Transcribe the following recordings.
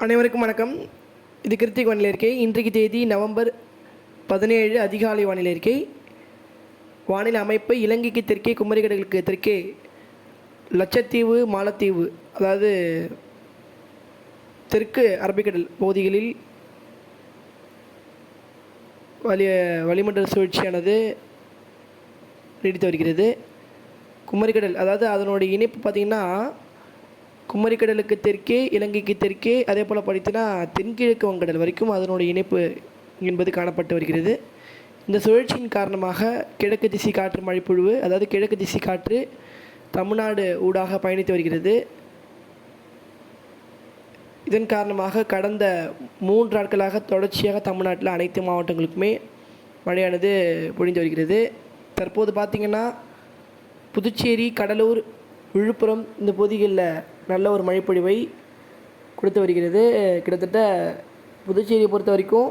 அனைவருக்கும் வணக்கம். இது கிருத்திக் வானிலை அறிக்கை. இன்றைக்கு தேதி நவம்பர் 17 அதிகாலை வானிலை அறிக்கை. வானிலை அமைப்பு: இலங்கைக்கு தெற்கே, குமரிக்கடலுக்கு தெற்கே லட்சத்தீவு, மாலத்தீவு, அதாவது தெற்கு அரபிக்கடல் பகுதிகளில் வளிமண்டல சுழற்சியானது நீடித்து வருகிறது. குமரிக்கடல், அதாவது அதனுடைய இணைப்பு பார்த்திங்கன்னா குமரிக்கடலுக்கு தெற்கே, இலங்கைக்கு தெற்கே, அதே போல் படித்தனா தென்கிழக்கு வங்கடல் வரைக்கும் அதனுடைய இணைப்பு என்பது காணப்பட்டு வருகிறது. இந்த சுழற்சியின் காரணமாக கிழக்கு திசை காற்று மழைப்பொழிவு, அதாவது கிழக்கு திசை காற்று தமிழ்நாடு ஊடாக பயணித்து வருகிறது. இதன் காரணமாக கடந்த 3 நாட்களாக தொடர்ச்சியாக தமிழ்நாட்டில் அனைத்து மாவட்டங்களுக்குமே மழையானது பொழிந்து வருகிறது. தற்போது பார்த்திங்கன்னா புதுச்சேரி, கடலூர், விழுப்புரம் இந்த பகுதிகளில் நல்ல ஒரு மழைப்பொழிவை கொடுத்து வருகிறது. கிட்டத்தட்ட புதுச்சேரியை பொறுத்த வரைக்கும்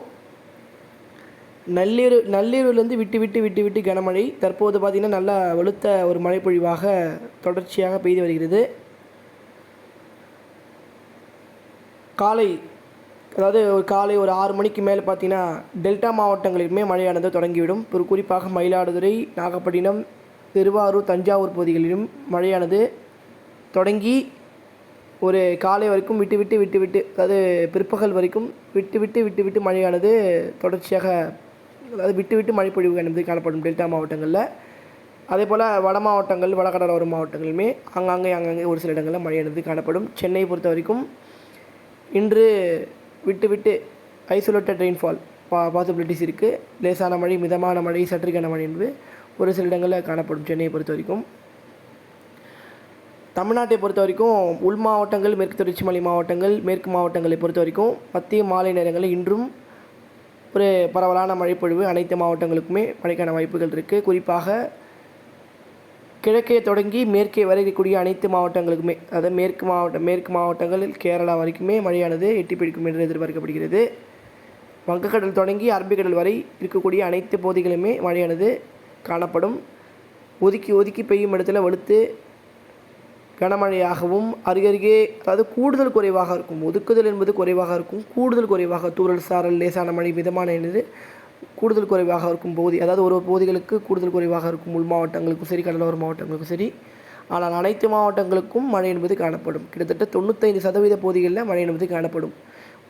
நள்ளிரவுலேருந்து விட்டு கனமழை தற்போது பார்த்திங்கன்னா நல்லா வலுத்த ஒரு மழைப்பொழிவாக தொடர்ச்சியாக பெய்து வருகிறது. காலை ஒரு 6 மணிக்கு மேலே பார்த்திங்கன்னா டெல்டா மாவட்டங்களிலுமே மழையானது தொடங்கிவிடும். குறிப்பாக மயிலாடுதுறை, நாகப்பட்டினம், திருவாரூர், தஞ்சாவூர் பகுதிகளிலும் மழையானது தொடங்கி ஒரு காலை வரைக்கும் விட்டு அதாவது பிற்பகல் வரைக்கும் விட்டு மழையானது தொடர்ச்சியாக, அதாவது விட்டு மழைப்பொழிவு என்பது காணப்படும் டெல்டா மாவட்டங்களில். அதே போல் வட மாவட்டங்கள், வடகடலோர மாவட்டங்களுமே அங்கங்கே ஒரு சில இடங்களில் மழையானது காணப்படும். சென்னையை பொறுத்த வரைக்கும் இன்று விட்டு ஐசோலேட்டட் ரெயின்ஃபால் பாசிபிலிட்டிஸ் இருக்குது. லேசான மழை, மிதமான மழை, சற்று கனமழை என்பது ஒரு சில இடங்களில் காணப்படும். சென்னையை பொறுத்த வரைக்கும், தமிழ்நாட்டை பொறுத்த வரைக்கும் உள் மாவட்டங்கள், மேற்கு தொடர்ச்சி மலை மாவட்டங்கள், மேற்கு மாவட்டங்களை பொறுத்த வரைக்கும் மத்திய மாலை நேரங்களில் இன்றும் ஒரு பரவலான மழைப்பொழிவு அனைத்து மாவட்டங்களுக்குமே மழைக்கான வாய்ப்புகள் இருக்குது. குறிப்பாக கிழக்கே தொடங்கி மேற்கே வரை இருக்கக்கூடிய அனைத்து மாவட்டங்களுக்குமே, அதாவது மேற்கு மாவட்டங்களில் கேரளா வரைக்குமே மழையானது எட்டி பிடிக்கும் என்று எதிர்பார்க்கப்படுகிறது. வங்கக்கடல் தொடங்கி அரபிக்கடல் வரை இருக்கக்கூடிய அனைத்து பகுதிகளுமே மழையானது காணப்படும். ஒதுக்கி பெய்யும் இடத்துல வலுத்து கனமழையாகவும் அருகருகே, அதாவது கூடுதல் குறைவாக இருக்கும். ஒதுக்குதல் என்பது குறைவாக இருக்கும், கூடுதல் குறைவாக தூறல், சாரல், லேசான மழை, மிதமான என்பது கூடுதல் குறைவாக இருக்கும் பகுதி, அதாவது ஒரு பகுதிகளுக்கு கூடுதல் குறைவாக இருக்கும். உள் மாவட்டங்களுக்கும் சரி, கடலோர மாவட்டங்களுக்கும் சரி. ஆனால் அனைத்து மாவட்டங்களுக்கும் மழை என்பது காணப்படும். கிட்டத்தட்ட 95% பகுதிகளில் மழை என்பது காணப்படும்.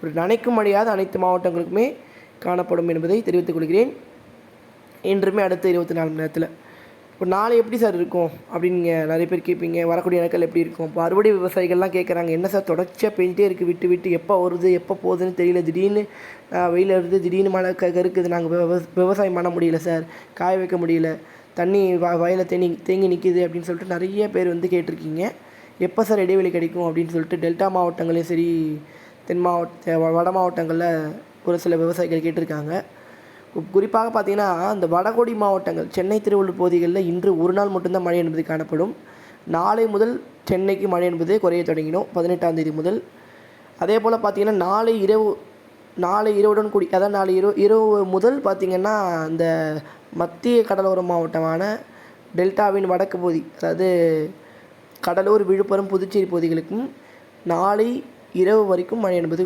ஒரு நனைக்கும் மழையாவது அனைத்து மாவட்டங்களுக்குமே காணப்படும் என்பதை தெரிவித்துக் கொள்கிறேன். இன்றுமே அடுத்த 24 மணி நேரத்தில். இப்போ நாளை எப்படி சார் இருக்கும் அப்படின்னு நீங்கள் நிறைய பேர் கேட்பீங்க. வரக்கூடிய நாட்கள் எப்படி இருக்கும்? இப்போ அறுவடை விவசாயிகள்லாம் கேட்குறாங்க, என்ன சார் தொடர்ச்சியாக பெயிண்டே இருக்குது, விட்டு எப்போ வருது எப்போ போகுதுன்னு தெரியல, திடீர்னு வெயில் வருது, திடீர்னு மழை கருக்குது, நாங்கள் விவசாயம் பண்ண முடியல சார், காய வைக்க முடியல, தண்ணி வயலில் தேங்கி நிற்கிது அப்படின்னு சொல்லிட்டு நிறைய பேர் வந்து கேட்டிருக்கீங்க. எப்போ சார் இடைவெளி கிடைக்கும் அப்படின்னு சொல்லிட்டு டெல்டா மாவட்டங்களையும் சரி, வட மாவட்டங்களில் ஒரு சில விவசாயிகள் கேட்டிருக்காங்க. குறிப்பாக பார்த்திங்கன்னா இந்த வடகோடி மாவட்டங்கள், சென்னை, திருவள்ளூர் பகுதிகளில் இன்று ஒரு நாள் மட்டும்தான் மழை என்பது காணப்படும். நாளை முதல் சென்னைக்கு மழை என்பது குறைய தொடங்கினோம், 18ஆம் தேதி முதல். அதே போல் பார்த்திங்கன்னா நாளை இரவுடன் கூடி, அதாவது நாளை இரவு முதல் பார்த்திங்கன்னா இந்த மத்திய கடலோர மாவட்டமான டெல்டாவின் வடக்கு பகுதி, அதாவது கடலூர், விழுப்புரம், புதுச்சேரி பகுதிகளுக்கும் நாளை இரவு வரைக்கும் மழை என்பது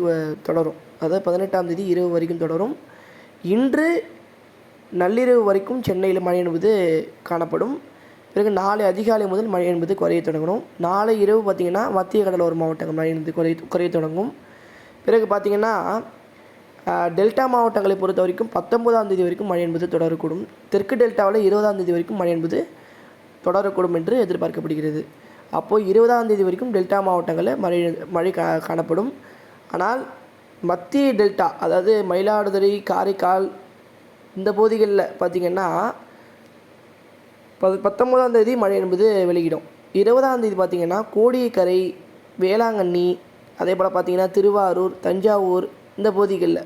தொடரும். அதாவது 18ஆம் தேதி இரவு வரைக்கும் தொடரும். இன்று நள்ளிரவு வரைக்கும் சென்னையில் மழை என்பது காணப்படும். பிறகு நாளை அதிகாலை முதல் மழை என்பது குறைய தொடங்கணும். நாளை இரவு பார்த்திங்கன்னா மத்திய கடலோர மாவட்டங்கள் மழை என்பது குறைய தொடங்கும். பிறகு பார்த்திங்கன்னா டெல்டா மாவட்டங்களை பொறுத்த வரைக்கும் 19ஆம் தேதி வரைக்கும் மழை என்பது தொடரக்கூடும். தெற்கு டெல்டாவில் 20ஆம் தேதி வரைக்கும் மழை என்பது தொடரக்கூடும் என்று எதிர்பார்க்கப்படுகிறது. அப்போது 20ஆம் தேதி வரைக்கும் டெல்டா மாவட்டங்களில் மழை காணப்படும். ஆனால் மத்திய டெல்டா, அதாவது மயிலாடுதுறை, காரைக்கால் இந்த பகுதிகளில் பார்த்திங்கன்னா 19ஆம் தேதி மழை என்பது வெளியிடும். 20ஆம் தேதி பார்த்திங்கன்னா கோடியக்கரை, வேளாங்கண்ணி, அதே போல் பார்த்திங்கன்னா திருவாரூர், தஞ்சாவூர் இந்த பகுதிகளில்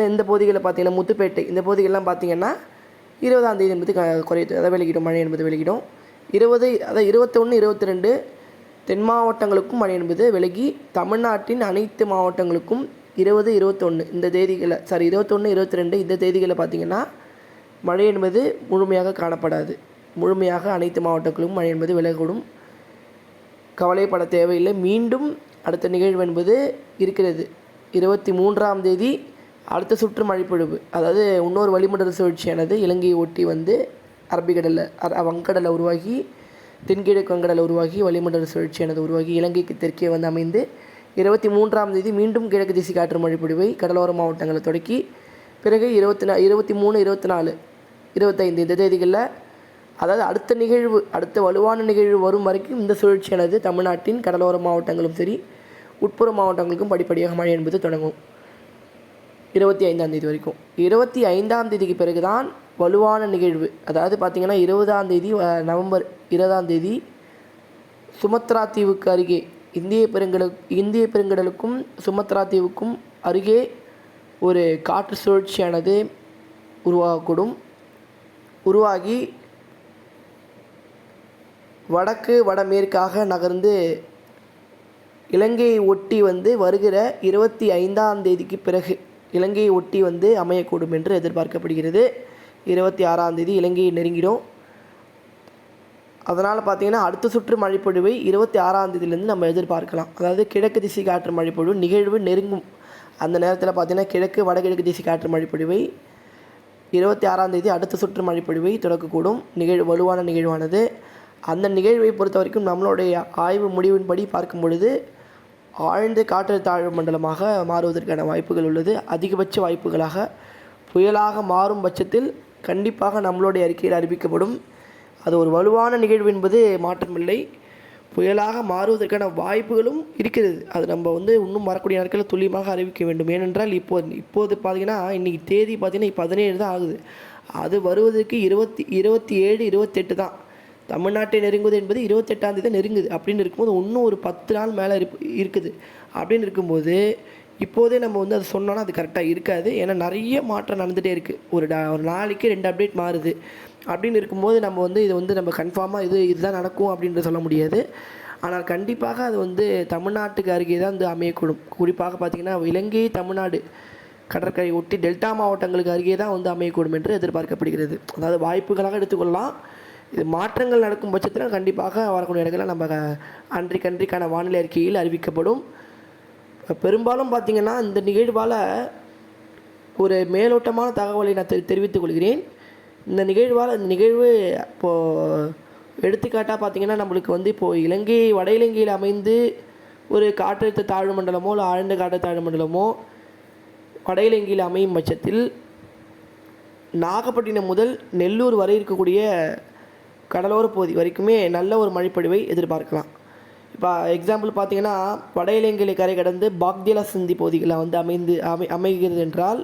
இந்த பகுதிகளில் பார்த்திங்கன்னா முத்துப்பேட்டை இந்த பகுதிகளெலாம் பார்த்திங்கன்னா 20ஆம் தேதி என்பது அதாவது வெளியிடும், மழை என்பது வெளியிடும். 21, 22 தென் மாவட்டங்களுக்கும் மழை என்பது விலகி தமிழ்நாட்டின் அனைத்து மாவட்டங்களுக்கும் 20, 21 இந்த தேதிகளில் 21, 22 இந்த தேதிகளில் பார்த்திங்கன்னா மழை என்பது முழுமையாக காணப்படாது. முழுமையாக அனைத்து மாவட்டங்களுக்கும் மழை என்பது விலகக்கூடும். கவலைப்பட தேவையில்லை. மீண்டும் அடுத்த நிகழ்வு என்பது இருக்கிறது. 23ஆம் தேதி அடுத்த சுற்று மழைப்பொழிவு, அதாவது இன்னொரு வளிமண்டல சுழற்சியானது இலங்கையை ஒட்டி வந்து அரபிக்கடலில் வங்கடலில் உருவாகி தென்கிழக்கு வங்கடலில் உருவாகி வளிமண்டல சுழற்சியானது உருவாகி இலங்கைக்கு தெற்கே வந்து அமைந்து 23ஆம் தேதி மீண்டும் கிழக்கு திசை காற்று மழைப்பொழிவை கடலோர மாவட்டங்களை தொடக்கி பிறகு 23, 24, 25 இந்த தேதிகளில், அதாவது அடுத்த வலுவான நிகழ்வு வரும் வரைக்கும் இந்த சுழற்சியானது தமிழ்நாட்டின் கடலோர மாவட்டங்களும் சரி உட்புற மாவட்டங்களுக்கும் படிப்படியாக மழை என்பது தொடங்கும் 25ஆம் தேதி வரைக்கும். 25ஆம் தேதிக்கு பிறகு தான் வலுவான நிகழ்வு, அதாவது பார்த்திங்கன்னா 20ஆம் தேதி நவம்பர் 20ஆம் தேதி சுமத்ரா தீவுக்கு அருகே இந்திய பெருங்கடலுக்கும் சுமத்ரா தீவுக்கும் அருகே ஒரு காற்று சுழற்சியானது உருவாகக்கூடும். உருவாகி வடமேற்காக நகர்ந்து இலங்கையை ஒட்டி வந்து வருகிற 25ஆம் தேதிக்கு பிறகு இலங்கையை ஒட்டி வந்து அமையக்கூடும் என்று எதிர்பார்க்கப்படுகிறது. 26ஆம் தேதி இலங்கையை நெருங்கிடும். அதனால் பார்த்திங்கன்னா அடுத்த சுற்று மழைப்பொழிவை 26ஆம் தேதியிலேருந்து நம்ம எதிர்பார்க்கலாம். அதாவது கிழக்கு திசை காற்று மழைப்பொழிவு நிகழ்வு நெருங்கும் அந்த நேரத்தில் பார்த்திங்கன்னா வடகிழக்கு திசை காற்று மழைப்பொழிவை 26ஆம் தேதி அடுத்த சுற்று மழைப்பொழிவை தொடக்கக்கூடும். வலுவான நிகழ்வானது அந்த நிகழ்வை பொறுத்த வரைக்கும் நம்மளுடைய ஆய்வு முடிவின்படி பார்க்கும் பொழுது ஆழ்ந்த காற்றழுத்த தாழ்வு மண்டலமாக மாறுவதற்கான வாய்ப்புகள் உள்ளது. அதிகபட்ச வாய்ப்புகளாக புயலாக மாறும் பட்சத்தில் கண்டிப்பாக நம்மளுடைய அறிக்கையில் அறிவிக்கப்படும். அது ஒரு வலுவான நிகழ்வு என்பது மாற்றமில்லை. புயலாக மாறுவதற்கான வாய்ப்புகளும் இருக்கிறது. அது நம்ம வந்து இன்னும் வரக்கூடிய நாட்களில் துல்லியமாக அறிவிக்க வேண்டும். ஏனென்றால் இப்போது பார்த்திங்கன்னா இன்றைக்கி தேதி பார்த்திங்கன்னா 17 தான் ஆகுது. அது வருவதற்கு 27, 28 தான். தமிழ்நாட்டை நெருங்குவது என்பது 28ஆம் தேதி தான் நெருங்குது. அப்படின்னு இருக்கும்போது இன்னும் ஒரு 10 நாள் மேலே இருக்குது. அப்படின்னு இருக்கும்போது இப்போதே நம்ம வந்து அதை சொன்னோன்னா அது கரெக்டாக இருக்காது. ஏன்னா நிறைய மாற்றம் நடந்துகிட்டே இருக்குது. ஒரு நாளைக்கு 2 அப்டேட் மாறுது. அப்படின்னு இருக்கும்போது நம்ம வந்து இது வந்து நம்ம கன்ஃபார்மாக இதுதான் நடக்கும் அப்படின்றது சொல்ல முடியாது. ஆனால் கண்டிப்பாக அது வந்து தமிழ்நாட்டுக்கு அருகே தான் வந்து அமையக்கூடும். குறிப்பாக பார்த்திங்கன்னா இலங்கை தமிழ்நாடு கடற்கரை ஒட்டி டெல்டா மாவட்டங்களுக்கு அருகே தான் வந்து அமையக்கூடும் என்று எதிர்பார்க்கப்படுகிறது. அதாவது வாய்ப்புகளாக எடுத்துக்கொள்ளலாம். இது மாற்றங்கள் நடக்கும் பட்சத்தில் கண்டிப்பாக வரக்கூடிய இடங்களில் நம்ம அன்றைக்கான வானிலை அறிக்கையில் அறிவிக்கப்படும். பெரும்பாலும் பார்த்திங்கன்னா இந்த நிகழ்வால் ஒரு மேலோட்டமான தகவலை நான் தெரிவித்துக் கொள்கிறேன். இந்த நிகழ்வு இப்போது எடுத்துக்காட்டாக பார்த்திங்கன்னா நம்மளுக்கு வந்து இப்போது வட இலங்கையில் அமைந்து ஒரு காற்றழுத்த தாழ்வு மண்டலமோ இல்லை ஆழ்ந்த காற்றழுத்த தாழ்வு மண்டலமோ வட இலங்கையில் அமையும் பட்சத்தில் நாகப்பட்டினம் முதல் நெல்லூர் வரை இருக்கக்கூடிய கடலோர பகுதி வரைக்குமே நல்ல ஒரு மழைப்பொழிவை எதிர்பார்க்கலாம். இப்போ எக்ஸாம்பிள் பார்த்திங்கன்னா வட இலங்கையில் கரை கடந்து பாக்தியலா சிந்தி பகுதிகளில் வந்து அமைகிறது என்றால்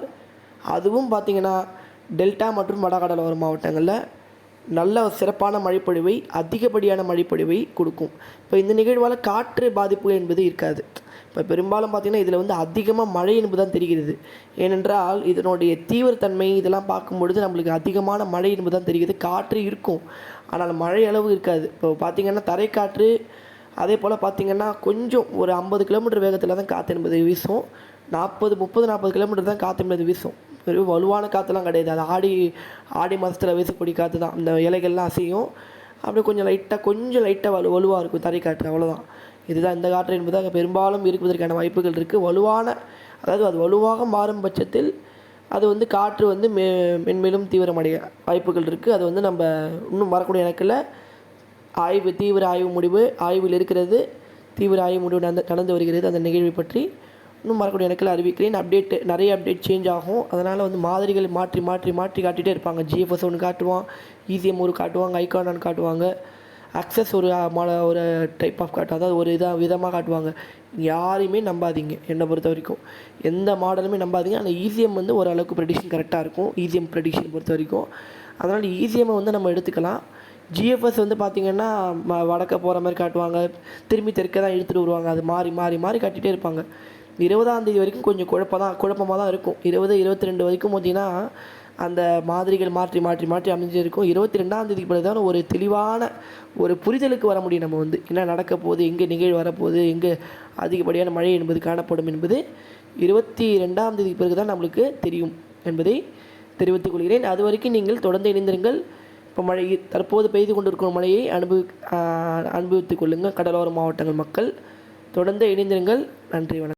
அதுவும் பார்த்திங்கன்னா டெல்டா மற்றும் வடகடலோர மாவட்டங்களில் நல்ல சிறப்பான மழைப்பொழிவை அதிகப்படியான மழைப்பொழிவை கொடுக்கும். இப்போ இந்த நிகழ்வால் காற்று பாதிப்பு என்பது இருக்காது. இப்போ பெரும்பாலும் பார்த்திங்கன்னா இதில் வந்து அதிகமாக மழை என்பது தான் தெரிகிறது. ஏனென்றால் இதனுடைய தீவிரத்தன்மை இதெல்லாம் பார்க்கும்பொழுது நம்மளுக்கு அதிகமான மழை என்பது தான் தெரிகிறது. காற்று இருக்கும், ஆனால் மழை அளவு இருக்காது. இப்போ பார்த்திங்கன்னா தரைக்காற்று அதே போல் பார்த்திங்கன்னா கொஞ்சம் ஒரு 50 கிலோமீட்டர் வேகத்தில் தான் காற்று என்பது வீசும். 30-40 கிலோமீட்டர் தான் காற்று என்பது வீசும். வெறும் வலுவான காற்றுலாம் கிடையாது. அது ஆடி மாதத்தில் வீசக்கூடிய காற்று தான். இந்த இலைகள்லாம் அசையும். அப்படியே கொஞ்சம் லைட்டாக வலுவாக இருக்கும் தரைக்காற்று, அவ்வளோதான். இதுதான் இந்த காற்று என்பது அங்கே பெரும்பாலும் இருக்குவதற்கான வாய்ப்புகள் இருக்குது. அதாவது அது வலுவாக மாறும் பட்சத்தில் அது வந்து காற்று வந்து மென்மேலும் தீவிரமடைய வாய்ப்புகள் இருக்குது. அது வந்து நம்ம இன்னும் வரக்கூடிய நாட்களில் தீவிர ஆய்வு முடிவு ஆய்வில் இருக்கிறது. தீவிர ஆய்வு முடிவு நடந்து வருகிறது. அந்த நிகழ்வை பற்றி இன்னும் வரக்கூடிய நாட்களில் அறிவிக்கிறேன். நிறைய அப்டேட் சேஞ்ச் ஆகும். அதனால் வந்து மாதிரிகள் மாற்றி காட்டிகிட்டே இருப்பாங்க. ஜிஎஃப்எஸ் ஒன்று காட்டுவான், ECM ஒரு காட்டுவாங்க, ஐகான் காட்டுவாங்க, அக்சஸ் ஒரு டைப் ஆஃப் அதாவது ஒரு விதமாக காட்டுவாங்க. யாரையுமே நம்பாதீங்க. என்னை பொறுத்த வரைக்கும் எந்த மாடலுமே நம்பாதீங்க. ஆனால் ECM வந்து ஓரளவுக்கு ப்ரெடிக்ஷன் கரெக்டாக இருக்கும். ECM ப்ரெடிக்ஷன் பொறுத்த வரைக்கும். அதனால் ECM வந்து நம்ம எடுத்துக்கலாம். GFS வந்து பார்த்திங்கன்னா வடக்க போகிற மாதிரி காட்டுவாங்க, திரும்பி தெற்க தான் இழுத்துட்டு வருவாங்க. அது மாறி காட்டிகிட்டே இருப்பாங்க. 20ஆம் தேதி வரைக்கும் கொஞ்சம் குழப்பமாக தான் இருக்கும். 22 வரைக்கும் பார்த்திங்கன்னா அந்த மாதிரிகள் மாற்றி அமைஞ்சு இருக்கும். 22ஆம் தேதிக்கு பிறகு தான் ஒரு தெளிவான ஒரு புரிதலுக்கு வர முடியும். நம்ம வந்து என்ன நடக்க போகுது, எங்கே நிகழ்வு வரப்போகுது, எங்கே அதிகப்படியான மழை என்பது காணப்படும் என்பது 22ஆம் தேதிக்கு பிறகு தான் நம்மளுக்கு தெரியும் என்பதை தெரிவித்துக் கொள்கிறேன். அது வரைக்கும் நீங்கள் தொடர்ந்து இணைந்திருங்கள். இப்போ தற்போது பெய்து கொண்டிருக்கும் மழையை அனுபவித்துக் கொள்ளுங்கள் கடலோர மாவட்டங்கள் மக்கள். தொடர்ந்து இணைந்திருங்கள். நன்றி, வணக்கம்.